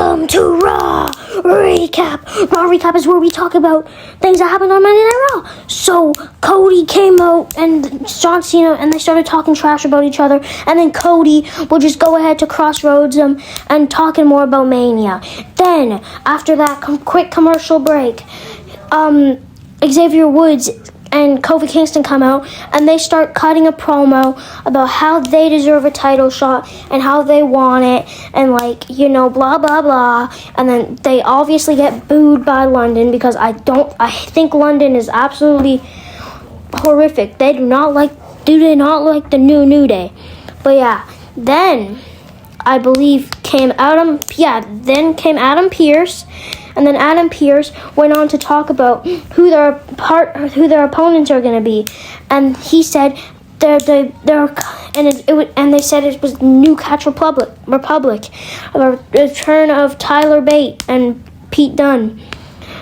Welcome to Raw Recap. Raw Recap is where we talk about things that happened on Monday Night Raw. So Cody came out and John Cena, and they started talking trash about each other. And then Cody will just go ahead to crossroads them and talking more about Mania. Then after that, quick commercial break. Xavier Woods and Kofi Kingston come out, and they start cutting a promo about how they deserve a title shot and how they want it, and blah blah blah. And then they obviously get booed by London because I think London is absolutely horrific. They do not like the New Day. But yeah, then I believe came Adam Pearce. And then Adam Pearce went on to talk about who their opponents are going to be, and he said they said it was New Catch Republic, a return of Tyler Bate and Pete Dunne.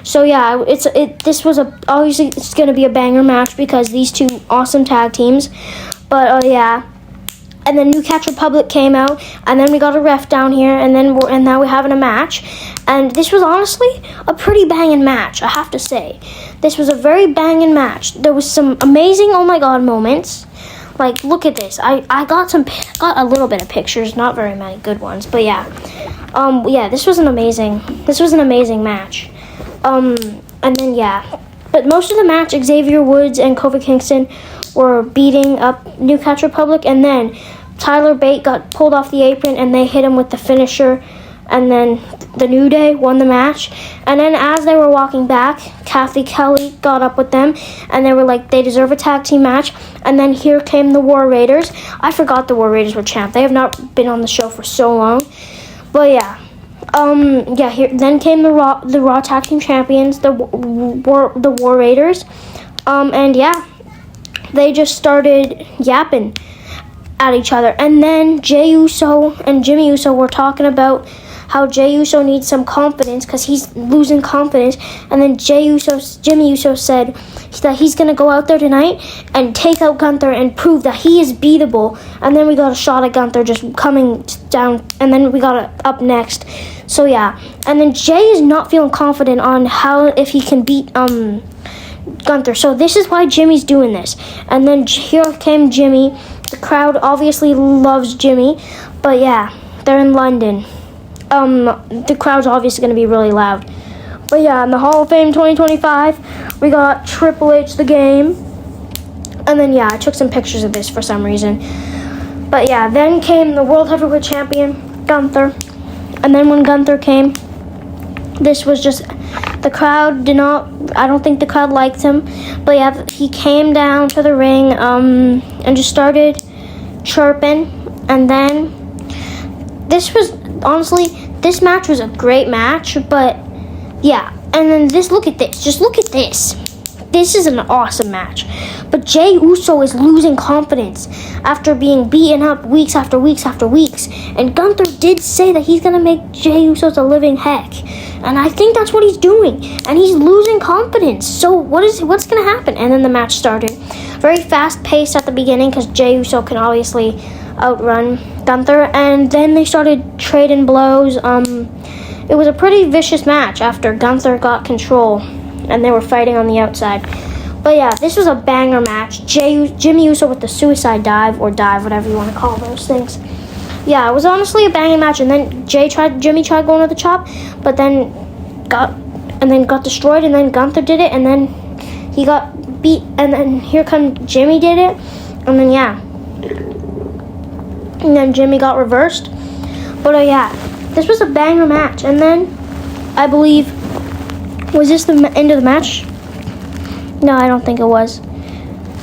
So yeah, obviously it's going to be a banger match because these two awesome tag teams, but yeah. And then New Catch Republic came out, and then we got a ref down here, and now we're having a match. And this was honestly a pretty banging match, I have to say. This was a very banging match. There was some amazing oh my god moments. Like, look at this. I got a little bit of pictures, not very many good ones, but yeah. This was an amazing match. And then yeah. But most of the match, Xavier Woods and Kofi Kingston were beating up New Catch Republic, and then Tyler Bate got pulled off the apron, and they hit him with the finisher, and then the New Day won the match. And then as they were walking back, Kathy Kelly got up with them, and they were like, they deserve a tag team match. And then here came the War Raiders. I forgot the War Raiders were champ. They have not been on the show for so long. But yeah. Then came the Raw Tag Team Champions, the War Raiders. And yeah, they just started yapping at each other. And then Jey Uso and Jimmy Uso were talking about how Jey Uso needs some confidence because he's losing confidence. And then Jimmy Uso said that he's going to go out there tonight and take out Gunther and prove that he is beatable. And then we got a shot at Gunther just coming down, and then we got it up next. So yeah, and then Jey is not feeling confident on if he can beat Gunther. So this is why Jimmy's doing this. And then here came Jimmy. The crowd obviously loves Jimmy, but yeah, they're in London. The crowd's obviously going to be really loud. But yeah, in the Hall of Fame 2025, we got Triple H the Game. And then yeah, I took some pictures of this for some reason. But yeah, then came the World Heavyweight Champion, Gunther. And then when Gunther came, this was just, I don't think the crowd liked him. But yeah, he came down to the ring and just started chirping. And then this match was a great match. But yeah, and then look at this. Just look at this. This is an awesome match. But Jey Uso is losing confidence after being beaten up weeks after weeks after weeks. And Gunther did say that he's going to make Jey Uso's a living heck. And I think that's what he's doing. And he's losing confidence. So what's going to happen? And then the match started. Very fast-paced at the beginning because Jey Uso can obviously outrun Gunther. And then they started trading blows. It was a pretty vicious match after Gunther got control. And they were fighting on the outside. But yeah, this was a banger match. Jimmy Uso with the suicide dive, or dive, whatever you want to call those things. Yeah, it was honestly a banging match. And then Jimmy tried going to the chop, but then got destroyed. And then Gunther did it, and then he got beat. And then here come Jimmy did it, and then yeah, and then Jimmy got reversed. But yeah, this was a banger match. And then I believe. Was this the end of the match? No, I don't think it was.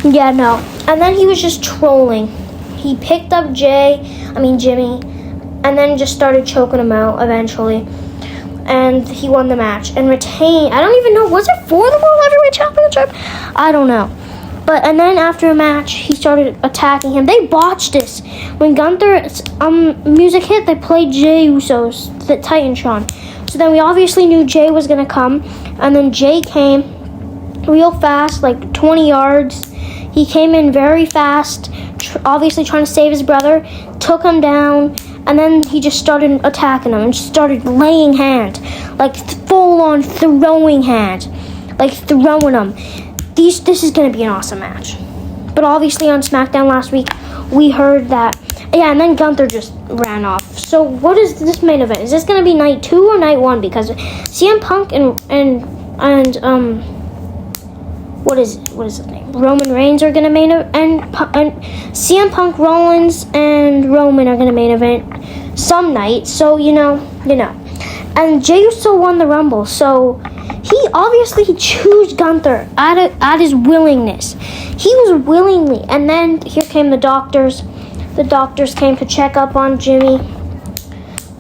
Yeah, no. And then he was just trolling. He picked up Jimmy, and then just started choking him out eventually. And he won the match and retained. I don't even know. Was it for the World Heavyweight Championship? I don't know. And then after a match, he started attacking him. They botched this. When Gunther's music hit, they played Jey Uso's the Titantron. So then we obviously knew Jey was going to come. And then Jey came real fast, like 20 yards. He came in very fast, obviously trying to save his brother. Took him down. and then he just started attacking them and started laying hands, like full-on throwing hands, like throwing them. This is going to be an awesome match. But obviously on SmackDown last week, we heard that, yeah, and then Gunther just ran off. So what is this main event? Is this going to be night 2 or night 1? Because CM Punk and what is his name? Roman Reigns are going to main event, and CM Punk, Rollins, and Roman are going to main event some night. So, you know. And Jey Uso won the Rumble, so he chose Gunther at his willingness. He was willingly, and then here came the doctors. The doctors came to check up on Jimmy,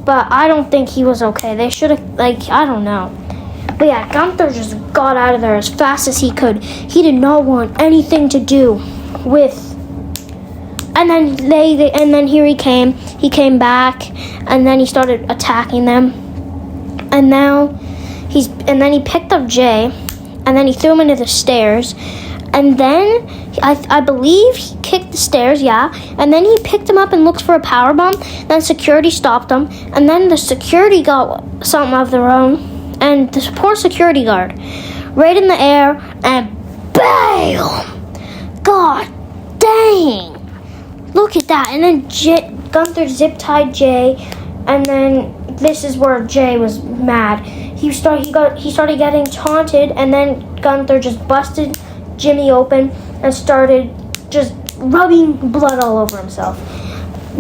but I don't think he was okay. They should have, I don't know. But yeah, Gunther just got out of there as fast as he could. He did not want anything to do with. And then here he came. He came back, and then he started attacking them. And then he picked up Jay, and then he threw him into the stairs. And then I believe he kicked the stairs, yeah. And then he picked him up and looked for a powerbomb. Then security stopped him, and then the security got something of their own. And this poor security guard, right in the air, and BAM! God dang! Look at that. And then Gunther zip-tied Jay, and then this is where Jay was mad. He started getting taunted, and then Gunther just busted Jimmy open and started just rubbing blood all over himself.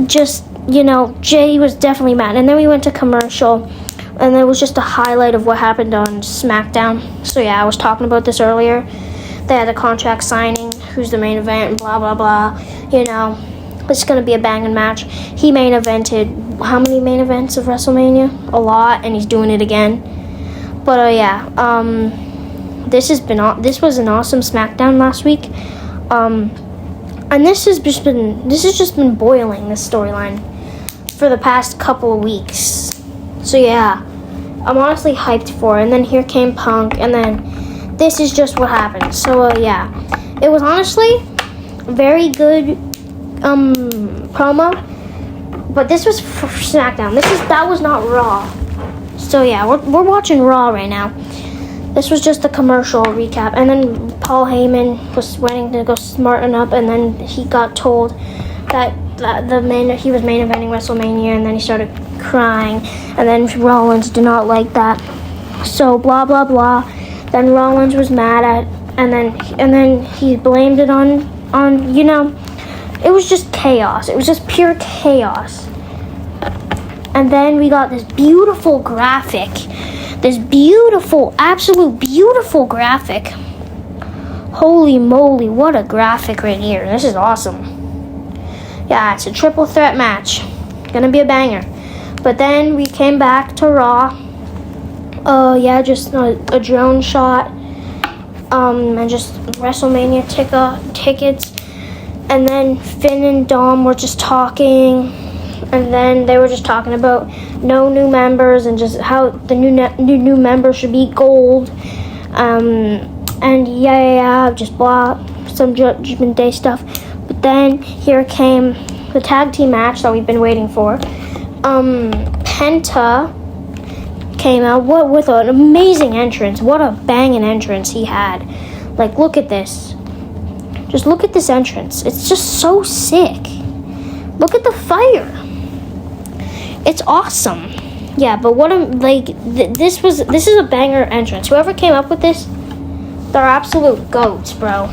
Jay was definitely mad. And then we went to commercial, and it was just a highlight of what happened on SmackDown. So yeah, I was talking about this earlier. They had a contract signing, who's the main event, and blah, blah, blah. It's going to be a banging match. He main evented, how many main events of WrestleMania? A lot, and he's doing it again. But this was an awesome SmackDown last week. And this has just been boiling, this storyline, for the past couple of weeks. So yeah, I'm honestly hyped for it. And then here came Punk, and then this is just what happened. So yeah, it was honestly very good promo, but this was for SmackDown. That was not Raw. So yeah, we're watching Raw right now. This was just a commercial recap, and then Paul Heyman was waiting to go smarten up, and then he got told that he was main eventing WrestleMania, and then he started crying, and then Rollins did not like that. So blah blah blah. Then Rollins was mad at, and then he blamed it on it was just chaos. It was just pure chaos. And then we got this beautiful graphic. This beautiful, absolute beautiful graphic. Holy moly, what a graphic right here. This is awesome. Yeah, it's a triple threat match. Gonna be a banger. But then we came back to Raw. Just a drone shot. And just WrestleMania tickets. And then Finn and Dom were just talking, and then they were just talking about no new members and just how the new members should be gold, and just blah, some Judgment Day stuff. But then here came the tag team match that we've been waiting for. Penta came out with an amazing entrance. What a banging entrance he had! Like, look at this. Just look at this entrance. It's just so sick. Look at the fire. It's awesome. Yeah, but this is a banger entrance. Whoever came up with this, they're absolute goats, bro.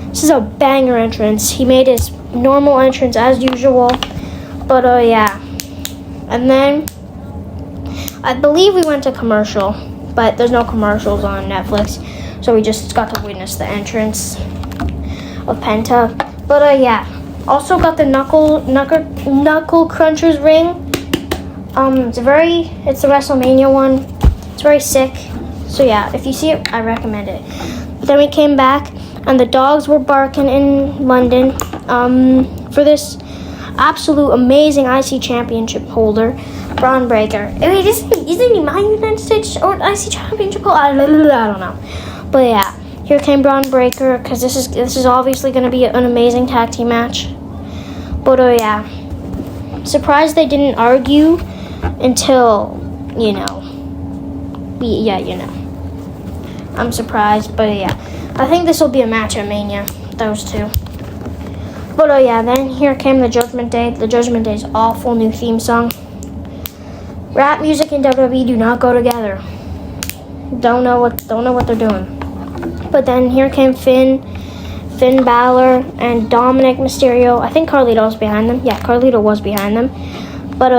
This is a banger entrance. He made his normal entrance as usual. But yeah. And then I believe we went to commercial, but there's no commercials on Netflix. So we just got to witness the entrance of Penta. But yeah, also got the knuckle crunchers ring. It's the WrestleMania one. It's very sick. So yeah, if you see it, I recommend it. But then we came back, and the dogs were barking in London for this absolute amazing IC championship holder, Braun Breaker. Wait, isn't he my United States or IC championship holder? I don't know. But yeah. Here came Braun Breaker, because this is obviously going to be an amazing tag team match. But yeah. surprised they didn't argue until, I'm surprised, but yeah. I think this will be a match at Mania, those two. But then here came the Judgment Day. The Judgment Day's awful new theme song. Rap music and WWE do not go together. Don't know what they're doing. But then here came Finn Balor, and Dominic Mysterio. I think Carlito was behind them. Yeah, Carlito was behind them. But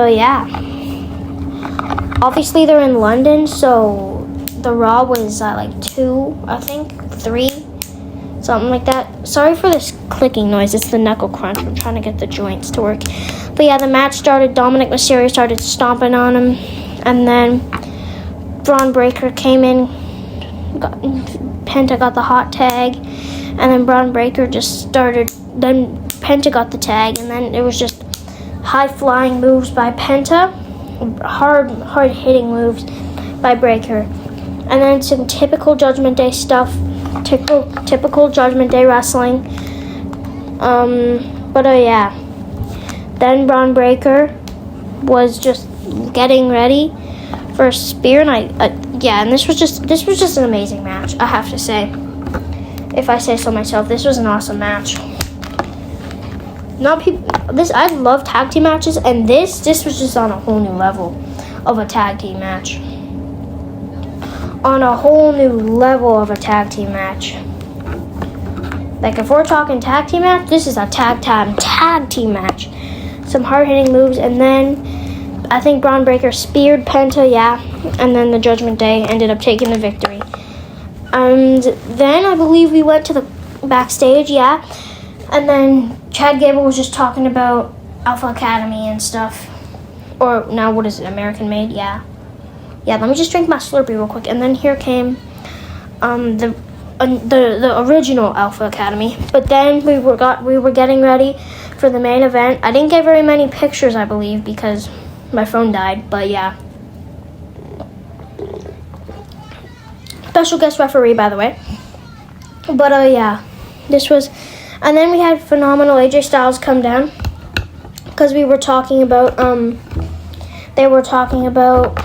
obviously they're in London, so the Raw was like 2, I think 3, something like that. Sorry for this clicking noise. It's the knuckle crunch. I'm trying to get the joints to work. But yeah, the match started. Dominic Mysterio started stomping on him, and then Braun Breaker came in. Penta got the hot tag, and then Braun Breaker just started. Then Penta got the tag, and then it was just high flying moves by Penta, hard hitting moves by Breaker, and then some typical Judgment Day stuff, typical Judgment Day wrestling. Then Braun Breaker was just getting ready for a spear, and this was just an amazing match, I have to say. If I say so myself, this was an awesome match. I love tag team matches, and this was just on a whole new level of a tag team match. On a whole new level of a tag team match. Like, if we're talking tag team match, this is a tag team match. Some hard-hitting moves, and then I think Braun Breaker speared Penta, and then the Judgment Day ended up taking the victory. And then I believe we went to the backstage, and then Chad Gable was just talking about Alpha Academy and stuff. Or now, what is it, American Made? Yeah, let me just drink my Slurpee real quick. And then here came the original Alpha Academy. But then we were getting ready for the main event. I didn't get very many pictures, I believe, because my phone died. But yeah. Special guest referee, by the way. But this was, and then we had phenomenal AJ Styles come down, because we were talking about they were talking about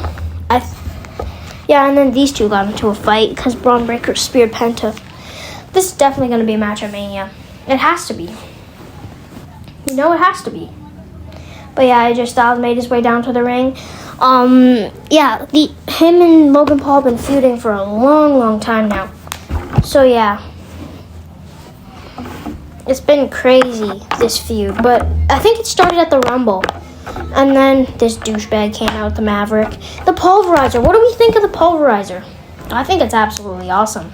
and then these two got into a fight because Braun Breaker speared Penta. This is definitely going to be a match at Mania. It has to be. It has to be. But AJ Styles made his way down to the ring. Him and Logan Paul have been feuding for a long time now. So it's been crazy, this feud. But I think it started at the Rumble. And then this douchebag came out with the Maverick. The Pulverizer. What do we think of the Pulverizer? I think it's absolutely awesome.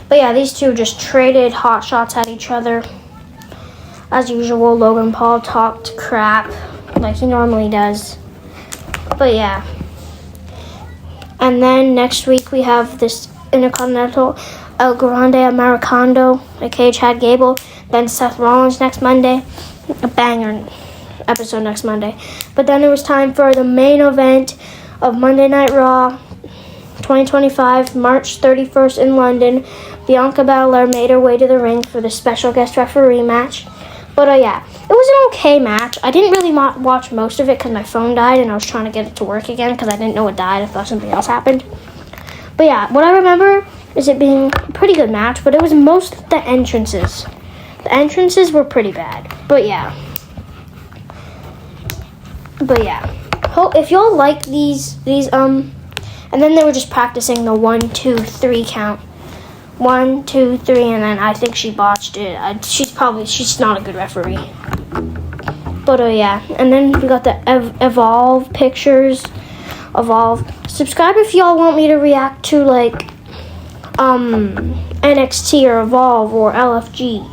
But these two just traded hot shots at each other. As usual, Logan Paul talked crap like he normally does. But and then next week we have this Intercontinental El Grande Americano, aka Chad Gable, then Seth Rollins next Monday. A banger episode next Monday. But then it was time for the main event of Monday Night Raw 2025, March 31st in London. Bianca Belair made her way to the ring for the special guest referee match. But it was an okay match. I didn't really watch most of it because my phone died and I was trying to get it to work again because I didn't know it died. I thought something else happened. But what I remember is it being a pretty good match, but it was most of the entrances. The entrances were pretty bad. But if y'all like these and then they were just practicing the 1, 2, 3 count. 1, 2, 3, and then I think she botched it. She's not a good referee. But and then we got the Evolve pictures. Evolve. Subscribe if y'all want me to react to like NXT or Evolve or LFG.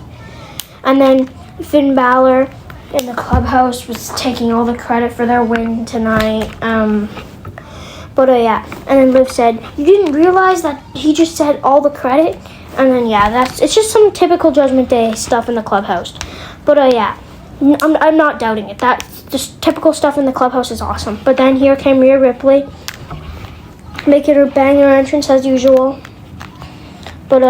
And then Finn Balor in the clubhouse was taking all the credit for their win tonight. But and then Liv said, "You didn't realize that he just said all the credit?" And then it's just some typical Judgment Day stuff in the clubhouse. But I'm not doubting it. That just typical stuff in the clubhouse is awesome. But then here came Rhea Ripley, making her banger entrance as usual. But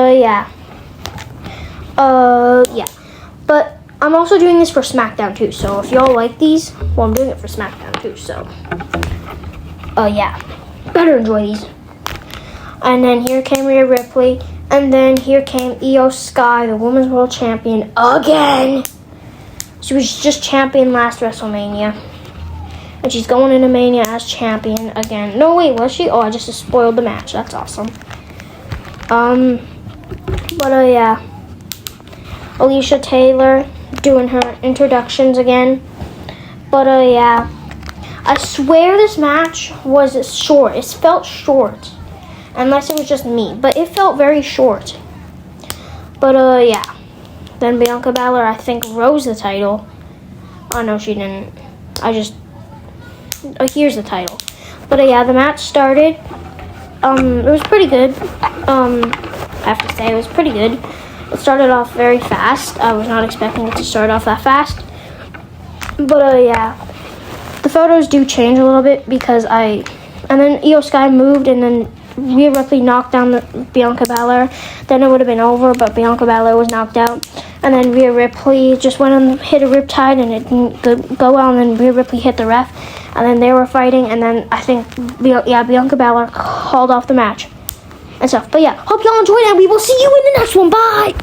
But I'm also doing this for SmackDown too. So if y'all like these, well, I'm doing it for SmackDown too. So, yeah, better enjoy these. And then here came Rhea Ripley, and then here came Io Sky, the Women's World Champion again. She was just champion last WrestleMania, and she's going into Mania as champion again. No, wait, was she? Oh, I just spoiled the match. That's awesome. Yeah, Alicia Taylor doing her introductions again. Yeah, I swear this match was short. It felt short, unless it was just me, but it felt very short. Yeah. Then Bianca Belair, I think, rose the title. Oh, no, she didn't. Here's the title. Yeah, the match started. It was pretty good. I have to say, it was pretty good. It started off very fast. I was not expecting it to start off that fast. Yeah. The photos do change a little bit because and then Io Sky moved, and then Rhea Ripley knocked down Bianca Belair. Then it would have been over, but Bianca Belair was knocked out. And then Rhea Ripley just went and hit a riptide, and it didn't go well. And then Rhea Ripley hit the ref, and then they were fighting. And then I think, Bianca Belair called off the match and stuff. Yeah, hope y'all enjoyed it, and we will see you in the next one. Bye!